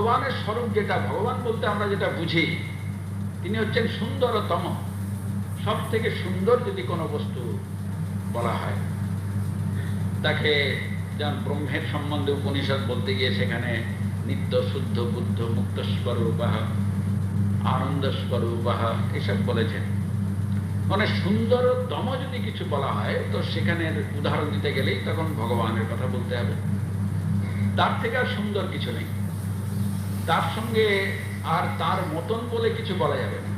ভগবানের স্বরূপ যেটা, ভগবান বলতে আমরা যেটা বুঝি, তিনি হচ্ছেন সুন্দরতম। সব থেকে সুন্দর যদি কোনো বস্তু বলা হয়, তাকে যেমন ব্রহ্মের সম্বন্ধে উপনিষদ বলতে গিয়ে সেখানে নিত্য শুদ্ধ বুদ্ধ মুক্ত স্বরূপাহ, আনন্দ স্বরূপাহ এসব বলেছেন। মানে সুন্দরতম যদি কিছু বলা হয় তো সেখানের উদাহরণ দিতে গেলেই তখন ভগবানের কথা বলতে হবে। তার থেকে আর সুন্দর কিছু নেই, তার সঙ্গে আর তার মতন বলে কিছু বলা যাবে না।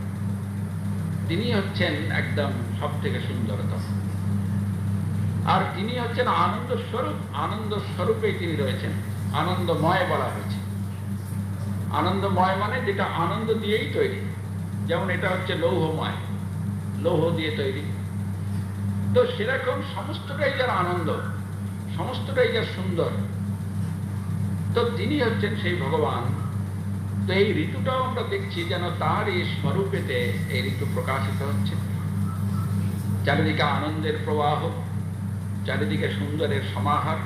তিনি হচ্ছেন একদম সব থেকে সুন্দরতম। আর তিনি হচ্ছেন আনন্দ স্বরূপ, আনন্দ স্বরূপে তিনি রয়েছেন। আনন্দময় বলা হয়েছে। আনন্দময় মানে যেটা আনন্দ দিয়েই তৈরি। যেমন এটা হচ্ছে লৌহময়, লৌহ দিয়ে তৈরি। তো সেরকম সমস্তটাই যার আনন্দ, সমস্তটাই যার সুন্দর, তো তিনি হচ্ছেন সেই ভগবান। তো এই ঋতুটাও আমরা দেখছি যেন তার এই স্বরূপেতে এই ঋতু প্রকাশিত হচ্ছে। চারিদিকে আনন্দের প্রবাহ, চারিদিকে সুন্দরের সমাহার,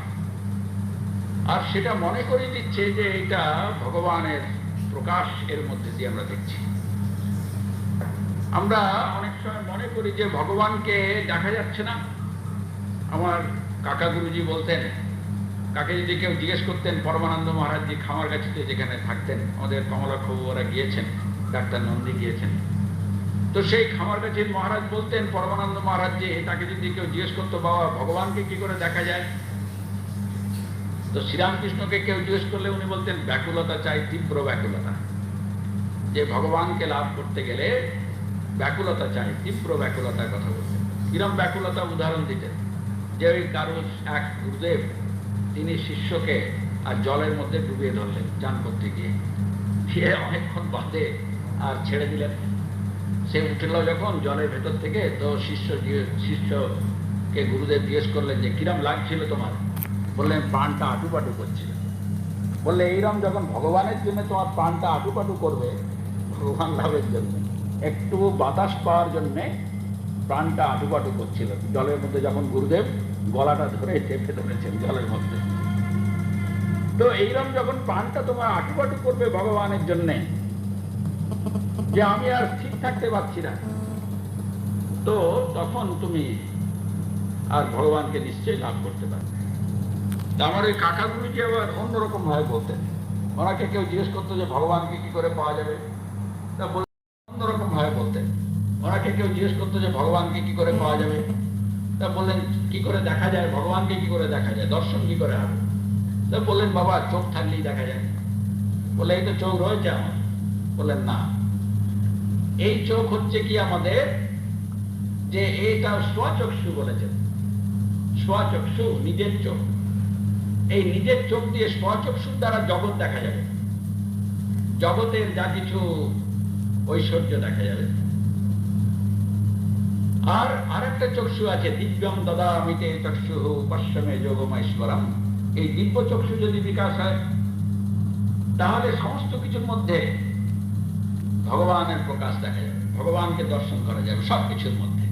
আর সেটা মনে করে দিচ্ছে যে এটা ভগবানের প্রকাশ এর মধ্যে দিয়ে আমরা দেখছি। আমরা অনেক সময় মনে করি যে ভগবানকে দেখা যাচ্ছে না। আমার কাকা গুরুজি বলতেন, কাকে যদি কেউ জিজ্ঞেস করতেন, পরমানন্দ মহারাজজি খামারগাছিতে যেখানে থাকতেন, আমাদের কমলাক্ষ ওরা গিয়েছেন, ডাক্তার নন্দী গিয়েছেন, তো সেই খামারগাছির মহারাজ বলতেন পরমানন্দ মহারাজজি, তাকে যদি কেউ জিজ্ঞেস করতো বাবা ভগবানকে কি করে দেখা যায়, তো শ্রীরামকৃষ্ণকে কেউ জিজ্ঞেস করলে উনি বলতেন ব্যাকুলতা চাই, তীব্র ব্যাকুলতা। যে ভগবানকে লাভ করতে গেলে ব্যাকুলতা চাই, তীব্র ব্যাকুলতার কথা বলতেন। কিরম ব্যাকুলতা উদাহরণ দিতেন, যে ওই কারো এক গুরুদেব তিনি শিষ্যকে আর জলের মধ্যে ডুবিয়ে ধরলেন চান করতে গিয়ে, সে অনেকক্ষণ বাদে আর ছেড়ে দিলেন। সে উঠল যখন জলের ভেতর থেকে, তো শিষ্যকে গুরুদেব জিজ্ঞেস করলেন যে কিরম লাগছিল তোমার, বললেন প্রাণটা আটুপাটু করছিল। বললে এইরকম যখন ভগবানের জন্য তোমার প্রাণটা আটুপাটু করবে, ভগবান লাভের জন্য একটু বাতাস পাওয়ার জন্যে প্রাণটা আটুপাটু করছিল জলের মধ্যে, যখন গুরুদেব গলাটা ধরে চেপে ধরেছেন জলের মধ্যে। তো এইরকম যখন প্রাণটা তোমার আটুপাটু করবে ভগবানের জন্যে, যে আমি আর ঠিক থাকতে পারছি না, তো তখন তুমি আর ভগবানকে নিশ্চয়ই লাভ করতে পারবে। আমার ওই কাকা গুরুজি আবার অন্যরকম ভাবে বলতেন। ওনাকে কেউ জিজ্ঞেস করতো যে ভগবানকে কি করে পাওয়া যাবে, তা অন্যরকম ভাবে বলতেন। ওনাকে কেউ জিজ্ঞেস করতো যে ভগবানকে কি করে পাওয়া যাবে, তা বললেন কি করে দেখা যায়, ভগবানকে কি করে দেখা যায়, দর্শন কি করে হবে, তা বললেন বাবা চোখ থাকলেই দেখা যায়। বলে এই তো চোখ রয়েছে আমার। বললেন না, এই চোখ হচ্ছে কি আমাদের, যে এটা স্বচক্ষু বলেছেন, স্বচক্ষু নিজের চোখ। এই নিজের চোখ দিয়ে স্বচক্ষুর দ্বারা জগৎ দেখা যাবে, জগতের যা কিছু ঐশ্বর্য দেখা যাবে। আর আরেকটা চক্ষু আছে, দিব্যম দদামিতে চক্ষু পশ্চিমে যোগমৈশ্বরম। এই দিব্য চক্ষু যদি বিকাশ হয়, তাহলে সমস্ত কিছুর মধ্যে ভগবানের প্রকাশ দেখা যাবে, ভগবানকে দর্শন করা যাবে সবকিছুর মধ্যে।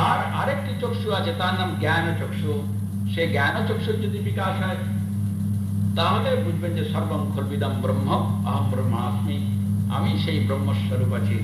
আর আরেকটি চক্ষু আছে, তার নাম জ্ঞান চক্ষু। সেই জ্ঞান চক্ষুর যদি বিকাশ হয়, তাহলে বুঝবেন যে সর্বং খল্বিদম ব্রহ্ম, অহম ব্রহ্মাস্মি, আমি সেই ব্রহ্মস্বরূপ আছি।